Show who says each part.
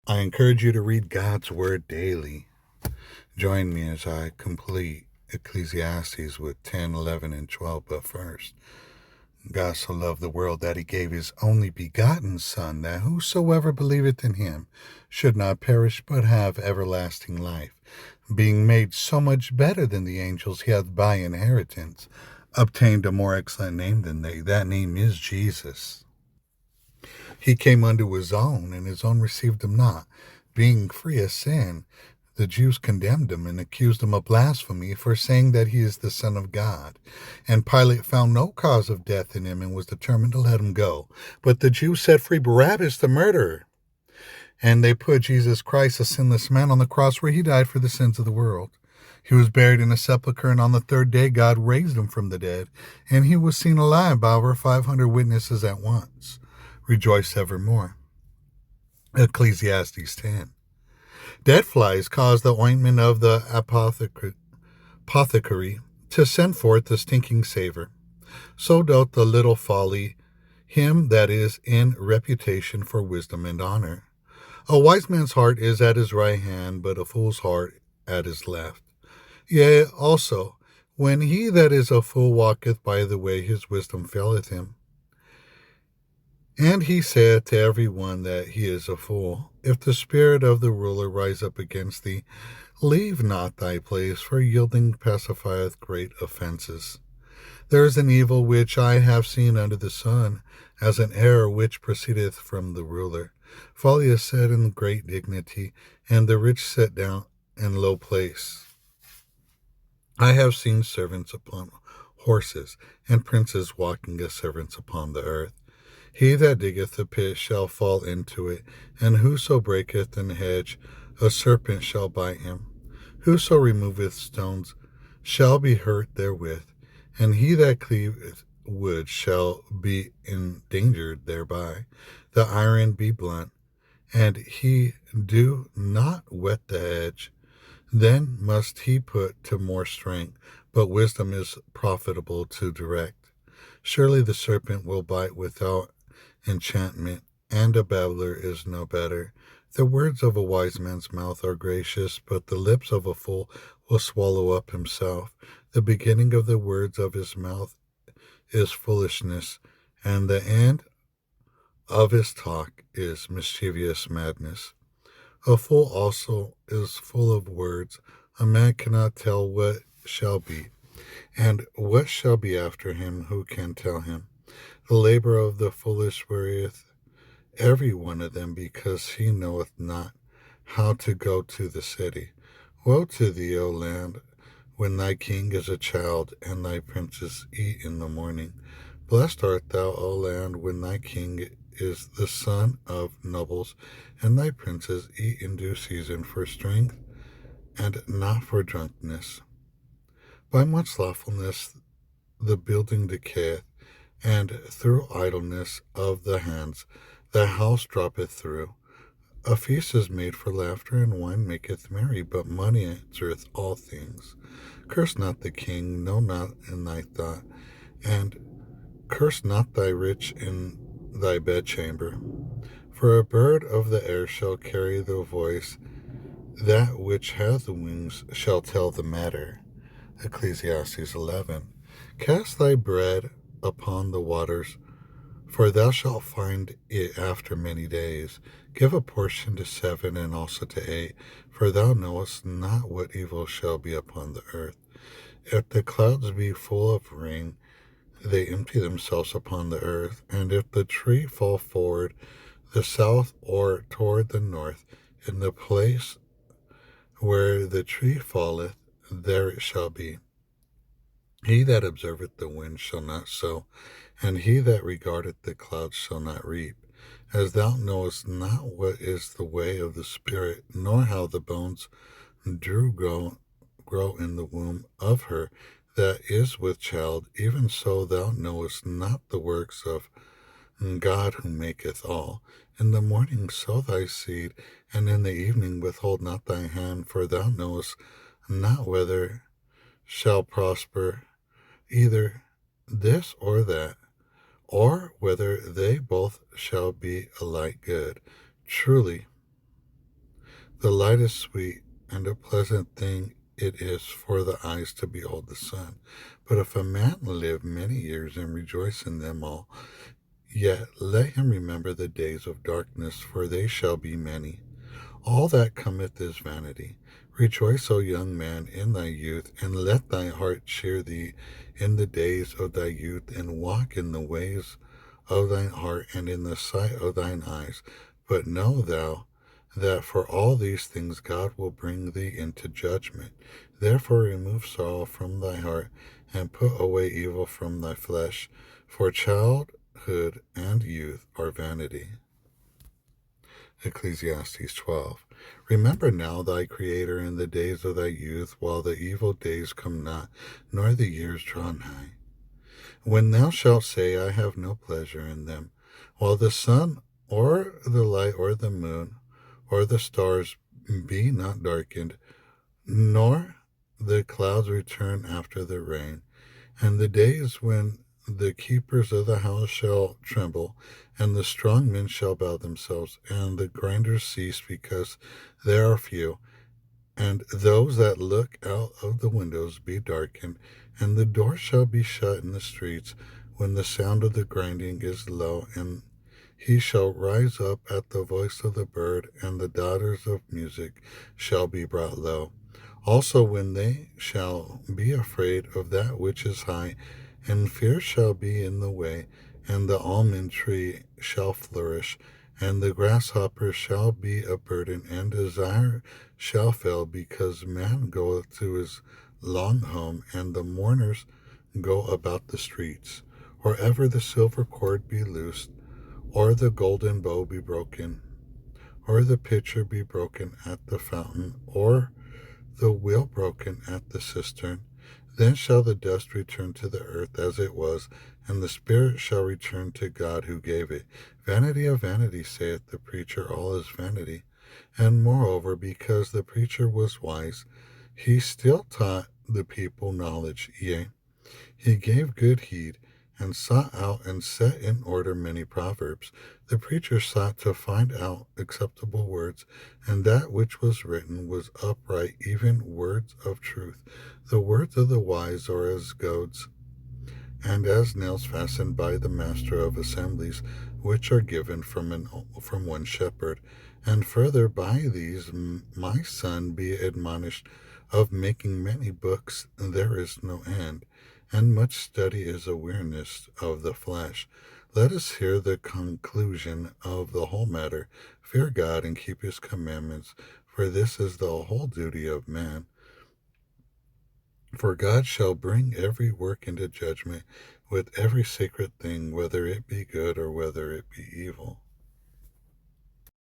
Speaker 1: I encourage you to read God's Word daily. Join me as I complete Ecclesiastes with 10, 11, and 12. But first, God so loved the world that he gave his only begotten Son, that whosoever believeth in him should not perish but have everlasting life. Being made so much better than the angels, he hath by inheritance obtained a more excellent name than they. That name is Jesus. He came unto his own, and his own received him not. Being free of sin, the Jews condemned him and accused him of blasphemy for saying that he is the Son of God. And Pilate found no cause of death in him and was determined to let him go. But the Jews set free Barabbas, the murderer. And they put Jesus Christ, a sinless man, on the cross where he died for the sins of the world. He was buried in a sepulchre, and on the third day God raised him from the dead, and he was seen alive by over 500 witnesses at once. Rejoice evermore. Ecclesiastes 10. Dead flies cause the ointment of the apothecary to send forth the stinking savor. So doth the little folly him that is in reputation for wisdom and honor. A wise man's heart is at his right hand, but a fool's heart at his left. Yea, also, when he that is a fool walketh by the way, his wisdom faileth him. And he said to every one that he is a fool, if the spirit of the ruler rise up against thee, leave not thy place, for yielding pacifieth great offenses. There is an evil which I have seen under the sun, as an error which proceedeth from the ruler. Folly is set in great dignity, and the rich set down in low place. I have seen servants upon horses, and princes walking as servants upon the earth. He that diggeth a pit shall fall into it, and whoso breaketh an hedge, a serpent shall bite him. Whoso removeth stones shall be hurt therewith, and he that cleaveth wood shall be endangered thereby. The iron be blunt, and he do not whet the edge. Then must he put to more strength, but wisdom is profitable to direct. Surely the serpent will bite without enchantment, and a babbler is no better. The words of a wise man's mouth are gracious, but the lips of a fool will swallow up himself. The beginning of the words of his mouth is foolishness, and the end of his talk is mischievous madness. A fool also is full of words. A man cannot tell what shall be, and what shall be after him, who can tell him? The labor of the foolish wearieth every one of them, because he knoweth not how to go to the city. Woe to thee, O land, when thy king is a child, and thy princes eat in the morning. Blessed art thou, O land, when thy king is the son of nobles, and thy princes eat in due season for strength, and not for drunkenness. By much slothfulness the building decayeth, and through idleness of the hands the house droppeth through. A feast is made for laughter, and wine maketh merry, but money answereth all things. Curse not the king, no, not in thy thought, and curse not thy rich in thy bedchamber. For a bird of the air shall carry the voice, that which hath wings shall tell the matter. Ecclesiastes 11. Cast thy bread upon the waters, for thou shalt find it after many days. Give a portion to 7 and also to 8, for thou knowest not what evil shall be upon the earth. If the clouds be full of rain, they empty themselves upon the earth, and if the tree fall forward the south or toward the north, in the place where the tree falleth, there it shall be. He that observeth the wind shall not sow, and he that regardeth the clouds shall not reap. As thou knowest not what is the way of the Spirit, nor how the bones do grow in the womb of her that is with child, even so thou knowest not the works of God who maketh all. In the morning sow thy seed, and in the evening withhold not thy hand, for thou knowest not whether shall prosper either this or that, or whether they both shall be alike good. Truly, The light is sweet, and a pleasant thing it is for the eyes to behold the sun. But if a man live many years and rejoice in them all, yet let him remember the days of darkness, for they shall be many. All that cometh is vanity. Rejoice, O young man, in thy youth, and let thy heart cheer thee in the days of thy youth, and walk in the ways of thine heart and in the sight of thine eyes. But know thou that for all these things God will bring thee into judgment. Therefore remove sorrow from thy heart, and put away evil from thy flesh, for childhood and youth are vanity. Ecclesiastes 12. Remember now thy Creator in the days of thy youth, while the evil days come not, nor the years draw nigh. When thou shalt say, I have no pleasure in them, while the sun or the light or the moon or the stars be not darkened, nor the clouds return after the rain, and the days when the keepers of the house shall tremble, and the strong men shall bow themselves, and the grinders cease because there are few, and those that look out of the windows be darkened, and the door shall be shut in the streets, when the sound of the grinding is low, and he shall rise up at the voice of the bird, and the daughters of music shall be brought low. Also when they shall be afraid of that which is high, and fear shall be in the way, and the almond tree shall flourish, and the grasshopper shall be a burden, and desire shall fail, because man goeth to his long home, and the mourners go about the streets. Or ever the silver cord be loosed, or the golden bow be broken, or the pitcher be broken at the fountain, or the wheel broken at the cistern. Then shall the dust return to the earth as it was, and the spirit shall return to God who gave it. Vanity of vanity, saith the preacher, all is vanity. And moreover, because the preacher was wise, he still taught the people knowledge, yea, he gave good heed, and sought out and set in order many proverbs. The preacher sought to find out acceptable words, and that which was written was upright, even words of truth. The words of the wise are as goads, and as nails fastened by the master of assemblies, which are given from one shepherd. And further by these, my son, be admonished, of making many books there is no end, and much study is a weariness of the flesh. Let us hear the conclusion of the whole matter. Fear God and keep his commandments, for this is the whole duty of man. For God shall bring every work into judgment with every sacred thing, whether it be good or whether it be evil.